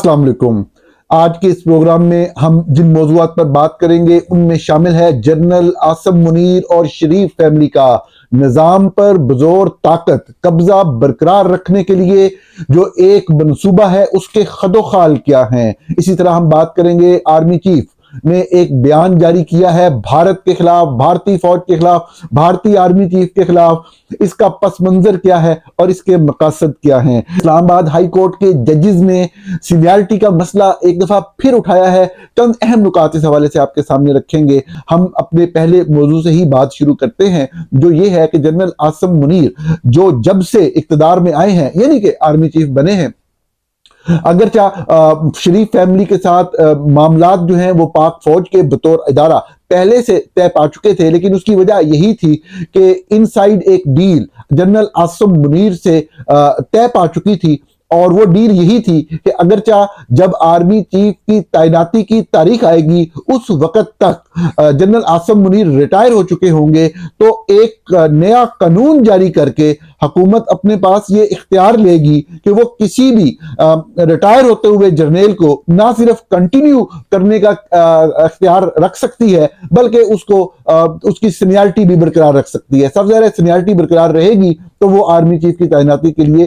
السلام علیکم۔ آج کے اس پروگرام میں ہم جن موضوعات پر بات کریں گے ان میں شامل ہے جنرل عاصم منیر اور شریف فیملی کا نظام پر بزور طاقت قبضہ برقرار رکھنے کے لیے جو ایک منصوبہ ہے اس کے خد و خال کیا ہیں۔ اسی طرح ہم بات کریں گے آرمی چیف نے ایک بیان جاری کیا ہے بھارت کے خلاف، بھارتی فوج کے خلاف، بھارتی آرمی چیف کے خلاف۔ اس کا پس منظر کیا ہے اور اس کے مقاصد کیا ہیں۔ اسلام آباد ہائی کورٹ کے ججز نے سینیارٹی کا مسئلہ ایک دفعہ پھر اٹھایا ہے۔ چند اہم نکات اس حوالے سے آپ کے سامنے رکھیں گے۔ ہم اپنے پہلے موضوع سے ہی بات شروع کرتے ہیں جو یہ ہے کہ جنرل عاصم منیر جو جب سے اقتدار میں آئے ہیں یعنی کہ آرمی چیف بنے ہیں، اگرچہ شریف فیملی کے ساتھ معاملات جو ہیں وہ پاک فوج کے بطور ادارہ پہلے سے طے پا چکے تھے، لیکن اس کی وجہ یہی تھی کہ ان سائیڈ ایک ڈیل جنرل عاصم منیر سے طے پا چکی تھی، اور وہ ڈیل یہی تھی کہ اگرچہ جب آرمی چیف کی تعیناتی کی تاریخ آئے گی اس وقت تک جنرل عاصم منیر ریٹائر ہو چکے ہوں گے، تو ایک نیا قانون جاری کر کے حکومت اپنے پاس یہ اختیار لے گی کہ وہ کسی بھی ریٹائر ہوتے ہوئے جرنیل کو نہ صرف کنٹینیو کرنے کا اختیار رکھ سکتی ہے بلکہ اس کی سینیارٹی بھی برقرار رکھ سکتی ہے۔ سب سے زیادہ سینیارٹی برقرار رہے گی تو وہ آرمی چیف کی تعیناتی کے لیے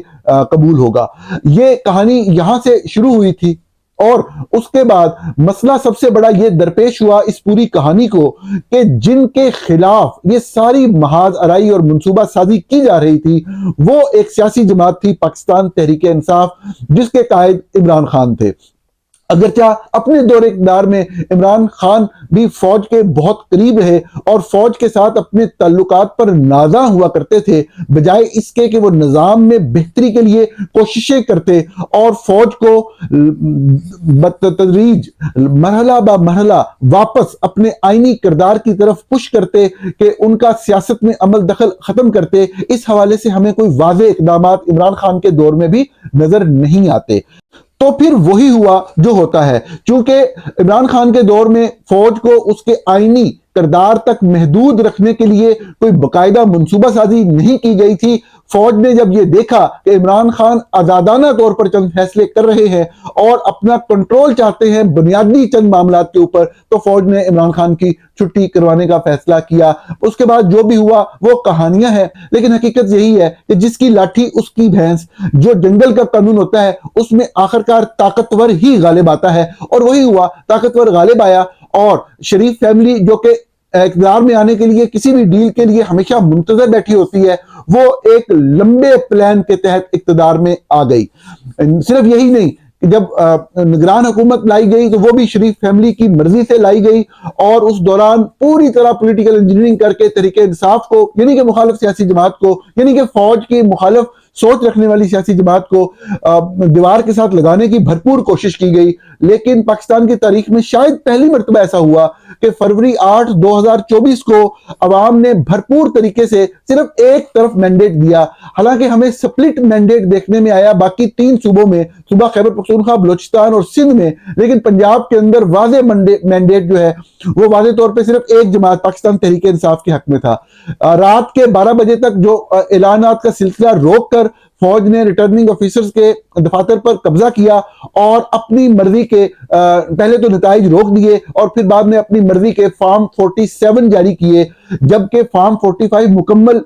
قبول ہوگا۔ یہ کہانی یہاں سے شروع ہوئی تھی، اور اس کے بعد مسئلہ سب سے بڑا یہ درپیش ہوا اس پوری کہانی کو کہ جن کے خلاف یہ ساری محاذ آرائی اور منصوبہ سازی کی جا رہی تھی وہ ایک سیاسی جماعت تھی پاکستان تحریک انصاف، جس کے قائد عمران خان تھے۔ اگرچہ اپنے دور اقتدار میں عمران خان بھی فوج کے بہت قریب رہے اور فوج کے ساتھ اپنے تعلقات پر نازاں ہوا کرتے تھے، بجائے اس کے کہ وہ نظام میں بہتری کے لیے کوششیں کرتے اور فوج کو بتدریج مرحلہ بہ مرحلہ واپس اپنے آئینی کردار کی طرف پش کرتے کہ ان کا سیاست میں عمل دخل ختم کرتے۔ اس حوالے سے ہمیں کوئی واضح اقدامات عمران خان کے دور میں بھی نظر نہیں آتے۔ تو پھر وہی ہوا جو ہوتا ہے، چونکہ عمران خان کے دور میں فوج کو اس کے آئینی کردار تک محدود رکھنے کے لیے کوئی باقاعدہ منصوبہ سازی نہیں کی گئی تھی۔ فوج نے جب یہ دیکھا کہ عمران خان آزادانہ طور پر چند فیصلے کر رہے ہیں اور اپنا کنٹرول چاہتے ہیں بنیادی چند معاملات کے اوپر، تو فوج نے عمران خان کی چھٹی کروانے کا فیصلہ کیا۔ اس کے بعد جو بھی ہوا وہ کہانیاں ہیں، لیکن حقیقت یہی ہے کہ جس کی لاٹھی اس کی بھینس، جو جنگل کا قانون ہوتا ہے اس میں آخرکار طاقتور ہی غالب آتا ہے، اور وہی ہوا، طاقتور غالب آیا۔ اور شریف فیملی جو کہ اقتدار میں آنے کے لیے کسی بھی ڈیل کے لیے ہمیشہ منتظر بیٹھی ہوتی ہے، وہ ایک لمبے پلان کے تحت اقتدار میں آ گئی۔ صرف یہی نہیں، جب نگران حکومت لائی گئی تو وہ بھی شریف فیملی کی مرضی سے لائی گئی، اور اس دوران پوری طرح پولیٹیکل انجینئرنگ کر کے تحریک انصاف کو یعنی کہ مخالف سیاسی جماعت کو، یعنی کہ فوج کی مخالف سوچ رکھنے والی سیاسی جماعت کو دیوار کے ساتھ لگانے کی بھرپور کوشش کی گئی۔ لیکن پاکستان کی تاریخ میں شاید پہلی مرتبہ ایسا ہوا کہ فروری 8 2024 کو عوام نے بھرپور طریقے سے صرف ایک طرف مینڈیٹ دیا۔ حالانکہ ہمیں سپلٹ مینڈیٹ دیکھنے میں آیا باقی 3 صوبوں میں، صوبہ خیبر پختونخوا، بلوچستان اور سندھ میں، لیکن پنجاب کے اندر واضح مینڈیٹ جو ہے وہ واضح طور پہ صرف ایک جماعت پاکستان تحریک انصاف کے حق میں تھا۔ رات کے 12 بجے تک جو اعلانات کا سلسلہ روک کر فوج نے ریٹرننگ آفیسرز کے دفاتر پر قبضہ کیا اور اپنی مرضی کے پہلے تو نتائج روک دیے اور پھر بعد میں اپنی مرضی کے فارم 47 جاری کیے، جبکہ فارم 45 مکمل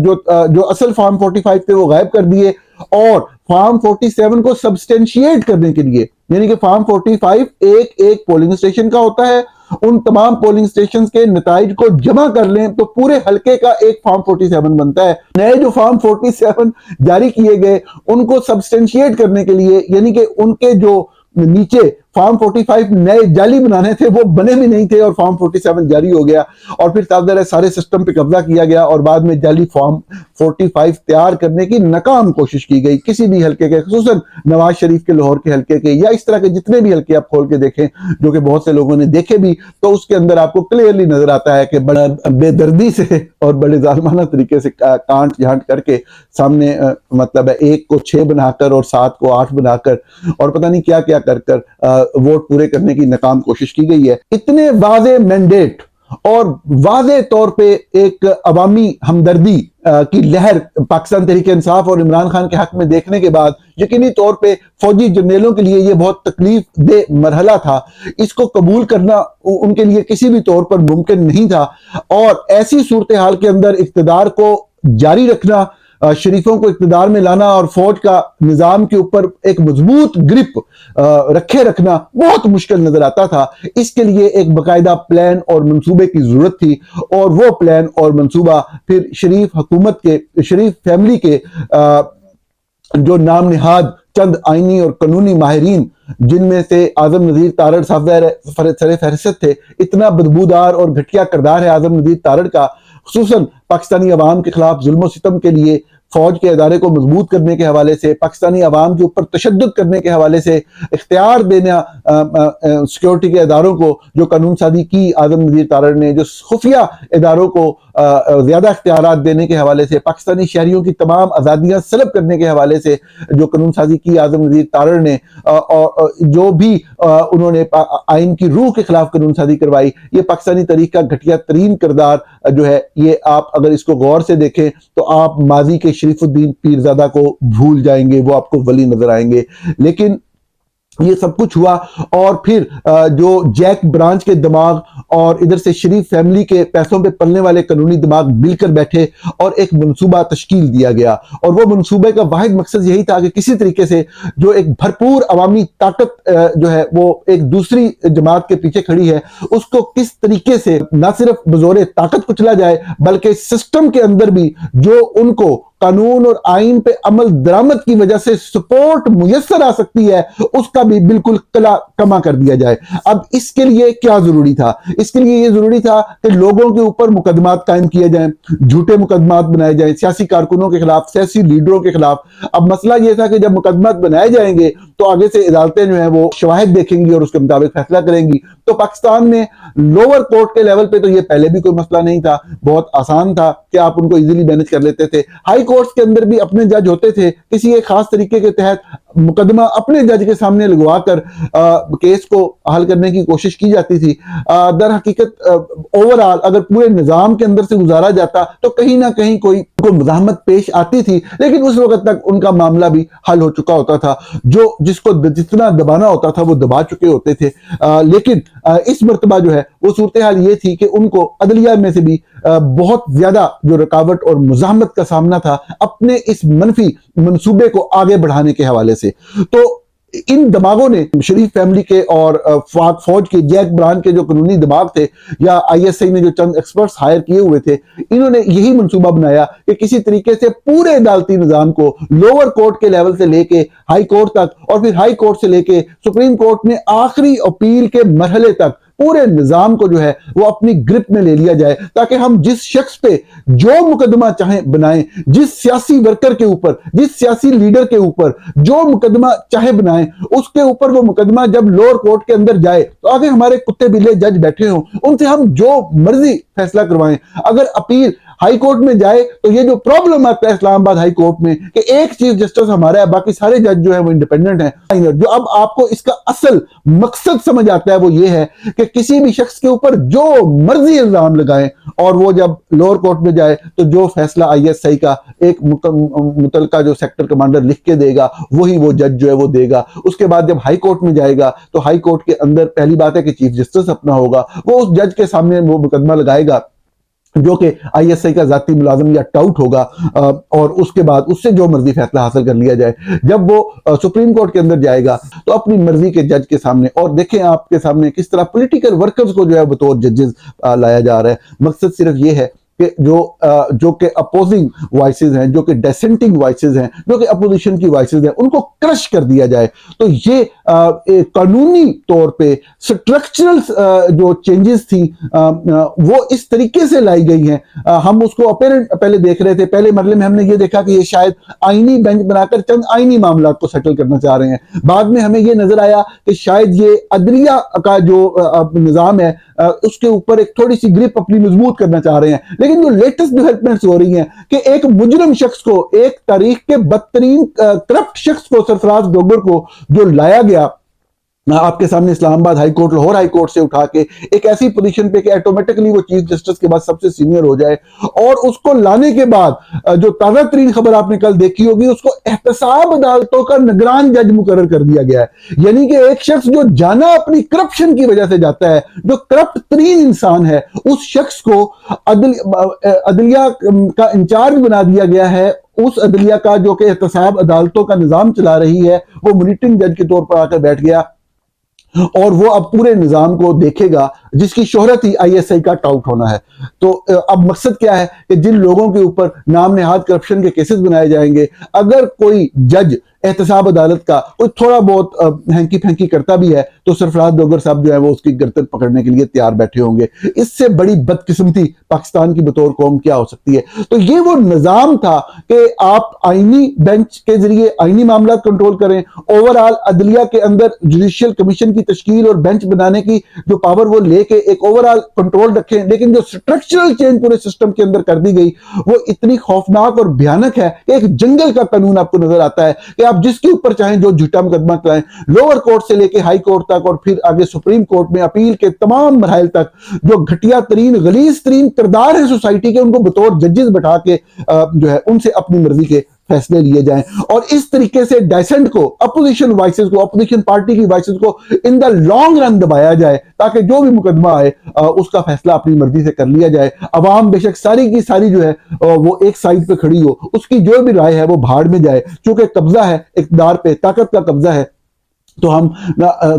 جو اصل فارم 45 تھے وہ غائب کر دیے، اور فارم 47 کو سبسٹینشیٹ کرنے کے لیے، یعنی کہ فارم 45 ایک پولنگ اسٹیشن کا ہوتا ہے، ان تمام پولنگ اسٹیشنز کے نتائج کو جمع کر لیں تو پورے حلقے کا ایک فارم 47 بنتا ہے۔ نئے جو فارم 47 جاری کیے گئے ان کو سبسٹینشیٹ کرنے کے لیے، یعنی کہ ان کے جو نیچے فارم 45 نئے جعلی بنانے تھے وہ بنے بھی نہیں تھے، اور فارم 47 جاری ہو گیا، اور پھر تابدار سارے سسٹم پہ قبضہ کیا گیا، اور بعد میں جعلی فارم 45 تیار کرنے کی ناکام کوشش کی گئی کسی بھی حلقے کے، خصوصاً نواز شریف کے لاہور کے حلقے کے، یا اس طرح کے جتنے بھی حلقے آپ کھول کے دیکھیں جو کہ بہت سے لوگوں نے دیکھے بھی، تو اس کے اندر آپ کو کلیئرلی نظر آتا ہے کہ بڑا بے دردی سے اور بڑے ظالمانہ طریقے سے کانٹ جھانٹ کر کے سامنے مطلب ہے 1 کو 6 بنا کر اور 7 کو 8 بنا کر اور پتہ نہیں کیا کیا کر ووٹ پورے کرنے کی ناکام کوشش کی گئی ہے۔ اتنے واضح مینڈیٹ اور واضح طور پہ ایک عوامی ہمدردی کی لہر پاکستان تحریک انصاف اور عمران خان کے حق میں دیکھنے کے بعد یقینی طور پہ فوجی جرنیلوں کے لیے یہ بہت تکلیف دہ مرحلہ تھا. اس کو قبول کرنا ان کے لیے کسی بھی طور پر ممکن نہیں تھا, اور ایسی صورتحال کے اندر اقتدار کو جاری رکھنا, شریفوں کو اقتدار میں لانا اور فوج کا نظام کے اوپر ایک مضبوط گرپ رکھے رکھنا بہت مشکل نظر آتا تھا. اس کے لیے ایک باقاعدہ پلان اور منصوبے کی ضرورت تھی, اور وہ پلان اور منصوبہ پھر شریف حکومت کے, شریف فیملی کے جو نام نہاد چند آئینی اور قانونی ماہرین, جن میں سے اعظم نذیر تارڑ صاحب سر فہرست تھے. اتنا بدبودار اور گھٹیا کردار ہے اعظم نذیر تارڑ کا, خصوصاً پاکستانی عوام کے خلاف ظلم و ستم کے لیے, فوج کے ادارے کو مضبوط کرنے کے حوالے سے, پاکستانی عوام کے اوپر تشدد کرنے کے حوالے سے, اختیار دینا سیکیورٹی کے اداروں کو, جو قانون سازی کی اعظم نذیر تارڑ نے, جو خفیہ اداروں کو زیادہ اختیارات دینے کے حوالے سے, پاکستانی شہریوں کی تمام آزادیاں سلب کرنے کے حوالے سے جو قانون سازی کی اعظم نذیر تارڑ نے, اور جو بھی انہوں نے آئین کی روح کے خلاف قانون سازی کروائی, یہ پاکستانی تاریخ کا گھٹیا ترین کردار جو ہے. یہ آپ اگر اس کو غور سے دیکھیں تو آپ ماضی کے شریف الدین پیرزادہ کو بھول جائیں گے, وہ آپ کو ولی نظر آئیں گے. لیکن یہ سب کچھ ہوا, اور پھر جو جیک برانچ کے دماغ اور ادھر سے شریف فیملی کے پیسوں پہ پلنے والے قانونی دماغ مل کر بیٹھے اور ایک منصوبہ تشکیل دیا گیا, اور وہ منصوبے کا واحد مقصد یہی تھا کہ کسی طریقے سے جو ایک بھرپور عوامی طاقت جو ہے وہ ایک دوسری جماعت کے پیچھے کھڑی ہے, اس کو کس طریقے سے نہ صرف بزور طاقت کچلا جائے, بلکہ سسٹم کے اندر بھی جو ان کو قانون اور آئین پہ عمل درآمد کی وجہ سے سپورٹ میسر آ سکتی ہے, اس کا بھی بالکل کلا کما کر دیا جائے. اب اس کے لیے کیا ضروری تھا؟ اس کے لیے یہ ضروری تھا کہ لوگوں کے اوپر مقدمات قائم کیے جائیں, جھوٹے مقدمات بنائے جائیں سیاسی کارکنوں کے خلاف, سیاسی لیڈروں کے خلاف. اب مسئلہ یہ تھا کہ جب مقدمات بنائے جائیں گے تو آگے سے عدالتیں جو ہیں وہ شواہد دیکھیں گی اور اس کے مطابق فیصلہ کریں گی. تو پاکستان میں لوور کورٹ کے لیول پہ تو یہ پہلے بھی کوئی مسئلہ نہیں تھا, بہت آسان تھا کہ آپ ان کو ایزیلی مینج کر لیتے تھے. ہائی کورٹس کے اندر بھی اپنے جج ہوتے تھے, کسی ایک خاص طریقے کے تحت مقدمہ اپنے جج کے سامنے لگوا کر کیس کو حل کرنے کی کوشش کی جاتی تھی. در حقیقت اوورآل اگر پورے نظام کے اندر سے گزارا جاتا تو کہیں نہ کہیں کوئی مزاحمت پیش آتی تھی, لیکن اس وقت تک ان کا معاملہ بھی حل ہو چکا ہوتا تھا. جو جس کو جتنا دبانا ہوتا تھا وہ دبا چکے ہوتے تھے. لیکن اس مرتبہ جو ہے وہ صورتحال یہ تھی کہ ان کو عدلیہ میں سے بھی بہت زیادہ جو رکاوٹ اور مزاحمت کا سامنا تھا اپنے اس منفی منصوبے کو آگے بڑھانے کے حوالے سے. تو ان دماغوں نے, شریف فیملی کے اور فوج کے جیک برانچ کے جو قانونی دماغ تھے, یا آئی ایس آئی نے جو چند ایکسپرٹس ہائر کیے ہوئے تھے, انہوں نے یہی منصوبہ بنایا کہ کسی طریقے سے پورے عدالتی نظام کو لوور کورٹ کے لیول سے لے کے ہائی کورٹ تک, اور پھر ہائی کورٹ سے لے کے سپریم کورٹ میں آخری اپیل کے مرحلے تک پورے نظام کو جو ہے وہ اپنی گرپ میں لے لیا جائے, تاکہ ہم جس شخص پہ جو مقدمہ چاہیں بنائیں, جس سیاسی ورکر کے اوپر, جس سیاسی لیڈر کے اوپر جو مقدمہ چاہے بنائیں, اس کے اوپر وہ مقدمہ جب لوور کورٹ کے اندر جائے تو آگے ہمارے کتے بلے جج بیٹھے ہوں, ان سے ہم جو مرضی فیصلہ کروائیں. اگر اپیل ہائی کورٹ میں جائے تو یہ جو پرابلم آتا ہے اسلام آباد ہائی کورٹ میں کہ ایک چیف جسٹس ہمارا ہے, باقی سارے جج جو ہیں وہ انڈیپینڈنٹ ہیں. جو اب آپ کو اس کا اصل مقصد سمجھ آتا ہے وہ یہ ہے کہ کسی بھی شخص کے اوپر جو مرضی الزام لگائیں, اور وہ جب لوور کورٹ میں جائے تو جو فیصلہ آئی ایس آئی کا ایک متعلقہ جو سیکٹر کمانڈر لکھ کے دے گا وہی وہ جج جو ہے وہ دے گا. اس کے بعد جب ہائی کورٹ میں جائے گا تو ہائی کورٹ کے اندر پہلی بات ہے کہ چیف جسٹس اپنا ہوگا, وہ اس جج کے سامنے وہ مقدمہ لگائے گا جو کہ آئی ایس آئی کا ذاتی ملازم یا ٹاؤٹ ہوگا, اور اس کے بعد اس سے جو مرضی فیصلہ حاصل کر لیا جائے. جب وہ سپریم کورٹ کے اندر جائے گا تو اپنی مرضی کے جج کے سامنے, اور دیکھیں آپ کے سامنے کس طرح پولیٹیکل ورکرز کو جو ہے بطور ججز لایا جا رہا ہے. مقصد صرف یہ ہے کہ جو کہ اپوزنگ وائسز ہیں, جو کہ ڈیسنٹنگ وائسز ہیں, جو کہ اپوزیشن کی وائسز ہیں, ان کو کرش کر دیا جائے. تو یہ قانونی طور پہ سٹرکچرل جو چینجز تھیں وہ اس طریقے سے لائی گئی ہیں. ہم اس کو پہلے دیکھ رہے تھے, پہلے مرحلے میں ہم نے یہ دیکھا کہ یہ شاید آئینی بینچ بنا کر چند آئینی معاملات کو سیٹل کرنا چاہ رہے ہیں. بعد میں ہمیں یہ نظر آیا کہ شاید یہ عدلیہ کا جو نظام ہے اس کے اوپر ایک تھوڑی سی گرپ اپنی مضبوط کرنا چاہ رہے ہیں. لیکن جو لیٹسٹ ڈیولپمنٹس ہو رہی ہیں کہ ایک مجرم شخص کو, ایک تاریخ کے بدترین کرپٹ شخص کو, سرفراز ڈوگر کو جو لایا گیا, آپ کے سامنے اسلام آباد high court Lahore high court سے اٹھا کے ایک ایسی پوزیشن پہ کہ آٹومیٹکلی وہ چیف جسٹس کے بعد سب سے سینئر ہو جائے، اور اس کو لانے کے بعد جو تازہ ترین خبر آپ نے کل دیکھی ہوگی، اس کو احتساب عدالتوں کا نگران جج مقرر کر دیا گیا ہے۔ یعنی کہ ایک شخص جو جانا اپنی کرپشن کی وجہ سے جاتا ہے، جو کرپٹ ترین انسان ہے، اس شخص کو عدلیہ کا انچارج بنا دیا گیا ہے۔ اس عدلیہ کا جو کہ احتساب عدالتوں کا نظام چلا رہی ہے، وہ مانیٹرنگ جج کے طور پر آ کر بیٹھ گیا، اور وہ اب پورے نظام کو دیکھے گا، جس کی شہرت ہی آئی ایس آئی کا ٹاؤٹ ہونا ہے۔ تو اب مقصد کیا ہے کہ جن لوگوں کے اوپر نام نہاد کرپشن کے کیسز بنائے جائیں گے، اگر کوئی جج احتساب عدالت کا کوئی تھوڑا بہت ہینکی پھینکی کرتا بھی ہے، تو سرفراز دوگر صاحب جو ہے وہ اس کی گردن پکڑنے کے لیے تیار بیٹھے ہوں گے۔ اس سے بڑی بدقسمتی پاکستان کی بطور قوم کیا ہو سکتی ہے؟ تو یہ وہ نظام تھا کہ آپ آئینی بینچ کے ذریعے آئینی معاملات کنٹرول کریں، اوورآل عدلیہ کے اندر جوڈیشل کمیشن کی تشکیل اور بینچ بنانے کی جو پاور وہ لے کے ایک اوورآل کنٹرول رکھیں، لیکن جو سٹرکچرل چینج پورے سسٹم کے اندر کر دی گئی وہ اتنی خوفناک اور بھیانک ہے کہ ایک جنگل کا قانون آپ کو نظر آتا ہے کہ آپ جس کے اوپر چاہیں جو جھوٹا مقدمہ کرائیں، لوور کورٹ سے لے کے ہائی کورٹ تک اور پھر آگے سپریم کورٹ میں اپیل کے تمام مراحل تک، جو گھٹیا ترین غلیظ ترین کردار ہیں سوسائٹی کے، ان کو بطور ججز بٹھا کے جو ہے ان سے اپنی مرضی کے فیصلے لیے جائیں، اور اس طریقے سے ڈائسنٹ کو، اپوزیشن وائسز کو، اپوزیشن پارٹی کی وائسز کو ان دا لانگ رن دبایا جائے، تاکہ جو بھی مقدمہ آئے اس کا فیصلہ اپنی مرضی سے کر لیا جائے۔ عوام بے شک ساری کی ساری جو ہے وہ ایک سائیڈ پہ کھڑی ہو، اس کی جو بھی رائے ہے وہ بھاڑ میں جائے، چونکہ قبضہ ہے اقتدار پہ، طاقت کا قبضہ ہے، تو ہم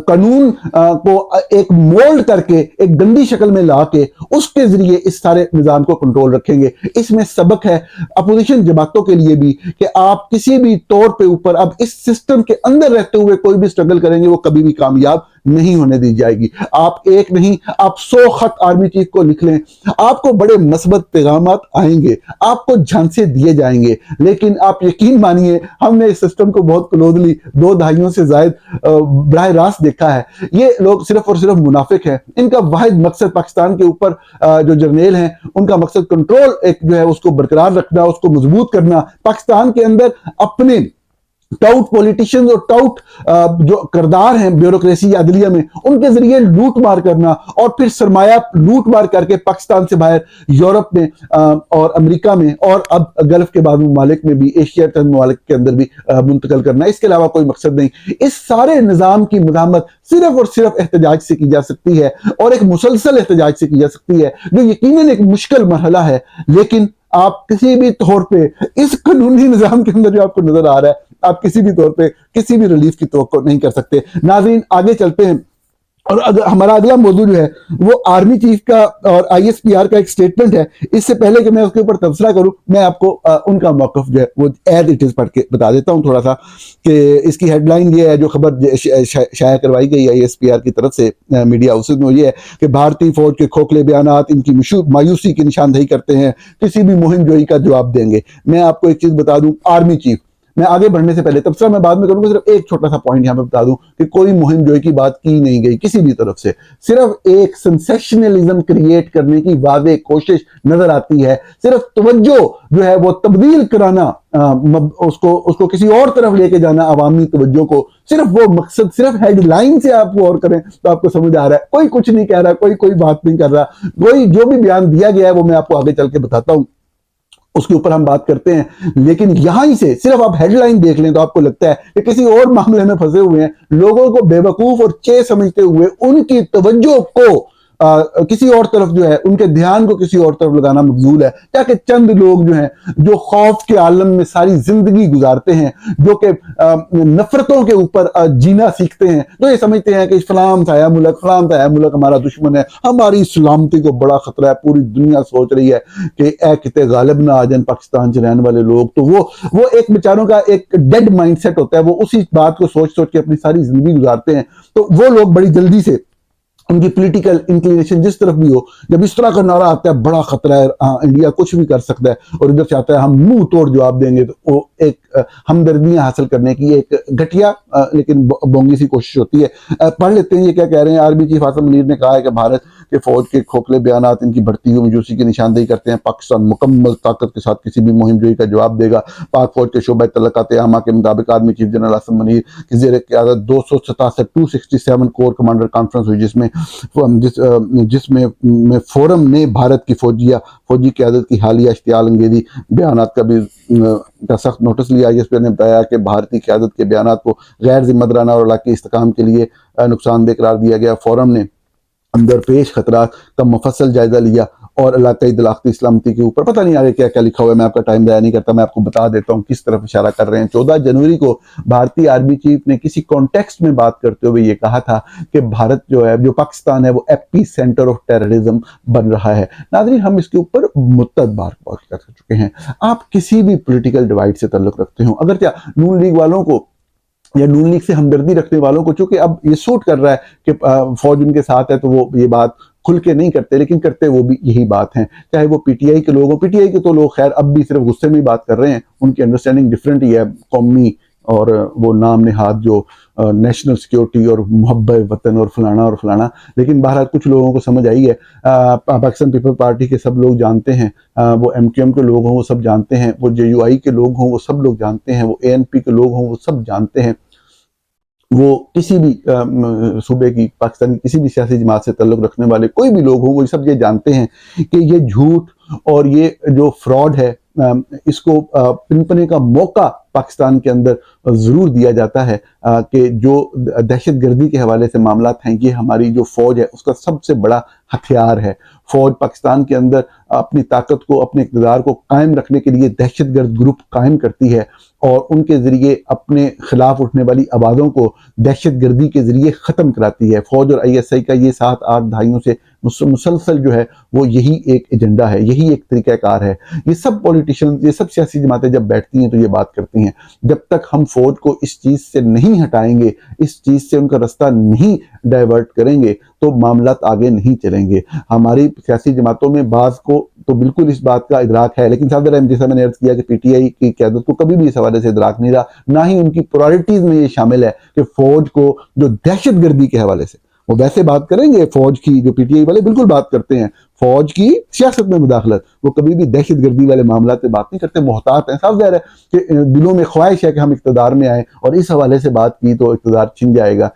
قانون کو ایک مولڈ کر کے ایک گندی شکل میں لا کے اس کے ذریعے اس سارے نظام کو کنٹرول رکھیں گے۔ اس میں سبق ہے اپوزیشن جماعتوں کے لیے بھی کہ آپ کسی بھی طور پہ اوپر اب اس سسٹم کے اندر رہتے ہوئے کوئی بھی سٹرگل کریں گے، وہ کبھی بھی کامیاب نہیں ہونے دی جائے گی۔ آپ ایک نہیں، آپ 100 خط آرمی چیف کو لکھ لیں، آپ کو بڑے مثبت پیغامات آئیں گے، آپ کو جھانسے دیے جائیں گے، لیکن آپ یقین مانیے ہم نے اس سسٹم کو بہت کلوزلی 2 دہائیوں سے زائد براہ راست دیکھا ہے۔ یہ لوگ صرف اور صرف منافق ہیں، ان کا واحد مقصد پاکستان کے اوپر جو جرنیل ہیں ان کا مقصد کنٹرول ایک جو ہے اس کو برقرار رکھنا، اس کو مضبوط کرنا، پاکستان کے اندر اپنے ٹاؤٹ پولیٹیشینز اور ٹاؤٹ جو کردار ہیں بیوروکریسی یا عدلیہ میں، ان کے ذریعے لوٹ مار کرنا، اور پھر سرمایہ لوٹ مار کر کے پاکستان سے باہر یورپ میں اور امریکہ میں اور اب گلف کے بعض ممالک میں بھی، ایشیا کے ممالک کے اندر بھی منتقل کرنا۔ اس کے علاوہ کوئی مقصد نہیں۔ اس سارے نظام کی مزاحمت صرف اور صرف احتجاج سے کی جا سکتی ہے، اور ایک مسلسل احتجاج سے کی جا سکتی ہے، جو یقیناً ایک مشکل مرحلہ ہے، لیکن آپ کسی بھی طور پہ اس قانونی نظام کے اندر جو آپ کو نظر آ رہا ہے، آپ کسی بھی طور پہ کسی بھی ریلیف کی توقع نہیں کر سکتے۔ ناظرین آگے چلتے ہیں، اور ہمارا اگلا موضوع جو ہے وہ آرمی چیف کا اور آئی ایس پی آر کا ایک سٹیٹمنٹ ہے۔ اس سے پہلے کہ میں اس کے اوپر تبصرہ کروں، میں آپ کو ان کا موقف جو ہے وہ ایز اٹ از پڑھ کے بتا دیتا ہوں تھوڑا سا، کہ اس کی ہیڈ لائن یہ ہے جو خبر شائع کروائی گئی آئی ایس پی آر کی طرف سے میڈیا ہاؤسز میں، یہ ہے کہ بھارتی فوج کے کھوکھلے بیانات ان کی مایوسی کی نشاندہی کرتے ہیں، کسی بھی مہم جوئی کا جواب دیں گے۔ میں آپ کو ایک چیز بتا دوں، آرمی چیف، میں آگے بڑھنے سے پہلے تبصرہ میں بعد میں کروں گا، صرف ایک چھوٹا سا پوائنٹ یہاں پہ بتا دوں کہ کوئی مہم جوئی کی بات کی نہیں گئی کسی بھی طرف سے، صرف ایک سنسیشنلزم کریٹ کرنے کی واضح کوشش نظر آتی ہے، صرف توجہ جو ہے وہ تبدیل کرانا، اس کو کسی اور طرف لے کے جانا، عوامی توجہ کو، صرف وہ مقصد، صرف ہیڈ لائن سے آپ غور کریں تو آپ کو سمجھ آ رہا ہے کوئی کچھ نہیں کہہ رہا، کوئی بات نہیں کر رہا، کوئی جو بھی بیان دیا گیا ہے وہ میں آپ کو آگے چل کے بتاتا ہوں، اس کے اوپر ہم بات کرتے ہیں۔ لیکن یہاں ہی سے صرف آپ ہیڈ لائن دیکھ لیں تو آپ کو لگتا ہے کہ کسی اور معاملے میں پھنسے ہوئے ہیں، لوگوں کو بے وقوف اور چے سمجھتے ہوئے ان کی توجہ کو کسی اور طرف جو ہے، ان کے دھیان کو کسی اور طرف لگانا مقصود ہے، تاکہ چند لوگ جو ہیں جو خوف کے عالم میں ساری زندگی گزارتے ہیں، جو کہ نفرتوں کے اوپر جینا سیکھتے ہیں، جو یہ سمجھتے ہیں کہ فلاں سایہ ملک ہمارا دشمن ہے، ہماری سلامتی کو بڑا خطرہ ہے، پوری دنیا سوچ رہی ہے کہ اے کتے غالب نہ آ جائیں پاکستان سے رہنے والے لوگ، تو وہ ایک بیچاروں کا ایک ڈیڈ مائنڈ سیٹ ہوتا ہے، وہ اسی بات کو سوچ کے اپنی ساری زندگی گزارتے ہیں۔ تو وہ لوگ بڑی جلدی سے ان کی پولیٹیکل انکلینیشن جس طرف بھی ہو، جب اس طرح کا نعرہ آتا ہے بڑا خطرہ ہے، انڈیا کچھ بھی کر سکتا ہے، اور ادھر چاہتا ہے ہم منہ توڑ جواب دیں گے، تو وہ ایک ہمدردیاں حاصل کرنے کی ایک گھٹیا لیکن بونگی سی کوشش ہوتی ہے۔ پڑھ لیتے ہیں یہ کیا کہہ رہے ہیں۔ آرمی چیف عاصم منیر نے کہا ہے کہ بھارت کہ فوج کے کھوکھلے بیانات ان کی بڑھتی ہوئی موجودگی کی نشاندہی کرتے ہیں۔ پاکستان مکمل طاقت کے ساتھ کسی بھی مہم جوئی کا جواب دے گا۔ پاک فوج کے شعبہ تعلقات عامہ کے مطابق army chief general Asim Munir کی زیر قیادت 267 کور کمانڈر کانفرنس ہوئی، جس میں فورم نے بھارت کی فوجی قیادت کی حالیہ اشتعال انگیزی بیانات کا سخت نوٹس لیا۔ آئی ایس پی نے بتایا کہ بھارتی قیادت کے بیانات کو غیر ذمہ دارانہ اور علاقائی استحکام کے لیے نقصان دہ قرار دیا گیا۔ فورم نے درپیش خطرات کا مفصل جائزہ لیا اور علاقائی دلاختی سلامتی کے اوپر پتہ نہیں آگے کیا کیا لکھا ہوا ہے، میں آپ کا ٹائم ضائع نہیں کرتا، میں آپ کو بتا دیتا ہوں کس طرف اشارہ کر رہے ہیں۔ 14 جنوری کو بھارتی آرمی چیف نے کسی کانٹیکسٹ میں بات کرتے ہوئے یہ کہا تھا کہ بھارت جو پاکستان ہے وہ ایپی سینٹر آف ٹیررزم بن رہا ہے۔ ناظرین، ہم اس کے اوپر متعدد بار بات کر چکے ہیں۔ آپ کسی بھی پولیٹیکل ڈیوائڈ سے تعلق رکھتے ہوں، اگر نون لیگ والوں کو یا نون لیگ سے ہمدردی رکھنے والوں کو چونکہ اب یہ سوٹ کر رہا ہے کہ فوج ان کے ساتھ ہے تو وہ یہ بات کھل کے نہیں کرتے، لیکن کرتے وہ بھی یہی بات ہیں، چاہے وہ پی ٹی آئی کے لوگ ہوں۔ پی ٹی آئی کے تو لوگ خیر اب بھی صرف غصے میں ہی بات کر رہے ہیں، ان کی انڈرسٹینڈنگ ڈیفرنٹ ہی ہے، قومی اور وہ نام نہاد جو نیشنل سیکیورٹی اور محبت وطن اور فلانا، لیکن بہرحال کچھ لوگوں کو سمجھ آئی ہے۔ پاکستان پیپل پارٹی کے سب لوگ جانتے ہیں، وہ ایم کیو ایم کے لوگ ہوں وہ سب جانتے ہیں، وہ جے یو آئی کے لوگ ہوں وہ سب لوگ جانتے ہیں، وہ اے این پی کے لوگ ہوں وہ سب جانتے ہیں، وہ کسی بھی صوبے کی پاکستان کی کسی بھی سیاسی جماعت سے تعلق رکھنے والے کوئی بھی لوگ ہوں وہ سب یہ جانتے ہیں کہ یہ جھوٹ اور یہ جو فراڈ ہے اس کو پنپنے کا موقع پاکستان کے اندر ضرور دیا جاتا ہے کہ جو دہشت گردی کے حوالے سے معاملات ہیں، یہ ہماری جو فوج ہے اس کا سب سے بڑا ہتھیار ہے۔ فوج پاکستان کے اندر اپنی طاقت کو، اپنے اقتدار کو قائم رکھنے کے لیے دہشت گرد گروپ قائم کرتی ہے اور ان کے ذریعے اپنے خلاف اٹھنے والی آوازوں کو دہشت گردی کے ذریعے ختم کراتی ہے۔ فوج اور آئی ایس آئی کا یہ 7-8 دہائیوں سے مسلسل جو ہے وہ یہی ایک ایجنڈا ہے، یہی ایک طریقہ کار ہے۔ یہ سب پولیٹیشن، یہ سب سیاسی جماعتیں جب بیٹھتی ہیں تو یہ بات کرتی ہیں، جب تک ہم فوج کو اس چیز سے نہیں ہٹائیں گے، اس چیز سے ان کا رستہ نہیں ڈائیورٹ کریں گے تو معاملات آگے نہیں چلیں گے۔ ہماری سیاسی جماعتوں میں بعض کو تو بالکل اس بات کا ادراک ہے، لیکن صدر جیسا میں نے عرض کیا کہ پی ٹی آئی کی قیادت کو کبھی بھی اس حوالے سے ادراک نہیں رہا، نہ ہی ان کی پرائرٹیز میں یہ شامل ہے کہ فوج کو جو دہشت گردی کے حوالے سے وہ ویسے بات کریں گے، فوج کی جو پی ٹی آئی والے بالکل بات کرتے ہیں، فوج کی سیاست میں مداخلت، وہ کبھی بھی دہشت گردی والے معاملات سے بات نہیں کرتے، محتاط ہیں۔ صاف ظاہر ہے کہ دلوں میں خواہش ہے کہ ہم اقتدار میں آئیں اور اس حوالے سے بات کی تو اقتدار چھن جائے گا۔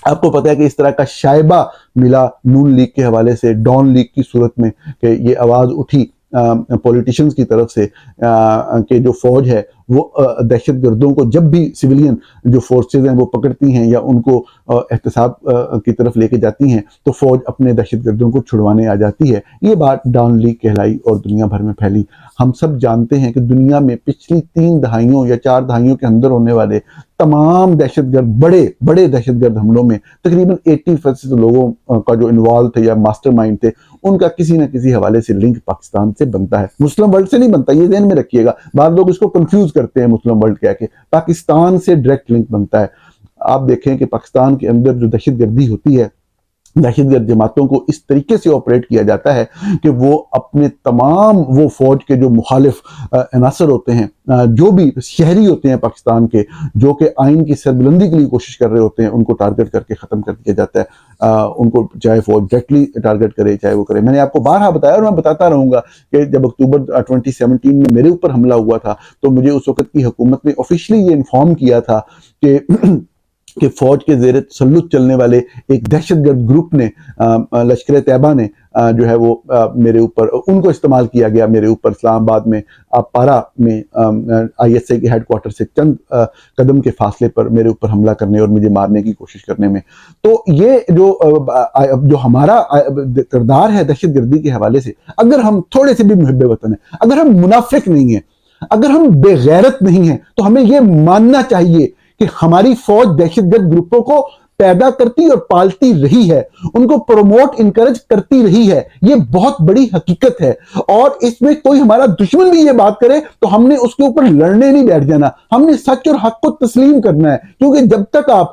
آپ کو پتہ ہے کہ اس طرح کا شائبہ ملا نون لیگ کے حوالے سے ڈان لیگ کی صورت میں کہ یہ آواز اٹھی پولیٹیشنز کی طرف سے کہ جو فوج ہے وہ دہشت گردوں کو جب بھی سویلین جو فورسز ہیں وہ پکڑتی ہیں یا ان کو احتساب کی طرف لے کے جاتی ہیں تو فوج اپنے دہشت گردوں کو چھڑوانے آ جاتی ہے۔ یہ بات ڈان لیگ کہلائی اور دنیا بھر میں پھیلی۔ ہم سب جانتے ہیں کہ دنیا میں پچھلی 3 دہائیوں یا 4 دہائیوں کے اندر ہونے والے تمام دہشت گرد بڑے دہشت گرد حملوں میں تقریباً 80% لوگوں کا جو انوالو تھے یا ماسٹر مائنڈ تھے ان کا کسی نہ کسی حوالے سے لنک پاکستان سے بنتا ہے، مسلم ورلڈ سے نہیں بنتا، یہ ذہن میں رکھیے گا۔ بعض لوگ اس کو کنفیوز کرتے ہیں مسلم ورلڈ کہہ کے، پاکستان سے ڈائریکٹ لنک بنتا ہے۔ آپ دیکھیں کہ پاکستان کے اندر جو دہشت گردی ہوتی ہے، دہشت گرد جماعتوں کو اس طریقے سے آپریٹ کیا جاتا ہے کہ وہ اپنے تمام وہ فوج کے جو مخالف عناصر ہوتے ہیں، جو بھی شہری ہوتے ہیں پاکستان کے، جو کہ آئین کی سربلندی کے لیے کوشش کر رہے ہوتے ہیں، ان کو ٹارگٹ کر کے ختم کر دیا جاتا ہے۔ ان کو چاہے فوج ڈائریکٹلی ٹارگٹ کرے چاہے وہ کرے۔ میں نے آپ کو بارہا بتایا اور میں بتاتا رہوں گا کہ جب اکتوبر 2017 میں میرے اوپر حملہ ہوا تھا تو مجھے اس وقت کی حکومت نے آفیشلی یہ انفارم کیا تھا کہ فوج کے زیر تسلط چلنے والے ایک دہشت گرد گروپ نے، لشکر طیبہ نے جو ہے وہ میرے اوپر، ان کو استعمال کیا گیا میرے اوپر اسلام آباد میں پارا میں آئی ایس آئی کے ہیڈ کوارٹر سے چند قدم کے فاصلے پر میرے اوپر حملہ کرنے اور مجھے مارنے کی کوشش کرنے میں۔ تو یہ جو ہمارا کردار ہے دہشت گردی کے حوالے سے، اگر ہم تھوڑے سے بھی محب وطن ہیں، اگر ہم منافق نہیں ہیں، اگر ہم بے غیرت نہیں ہیں تو ہمیں یہ ماننا چاہیے کہ ہماری فوج دہشت گرد گروپوں کو پیدا کرتی اور پالتی رہی ہے، ان کو پروموٹ انکریج کرتی رہی ہے۔ یہ بہت بڑی حقیقت ہے اور اس میں کوئی ہمارا دشمن بھی یہ بات کرے تو ہم نے اس کے اوپر لڑنے نہیں بیٹھ جانا، ہم نے سچ اور حق کو تسلیم کرنا ہے، کیونکہ جب تک آپ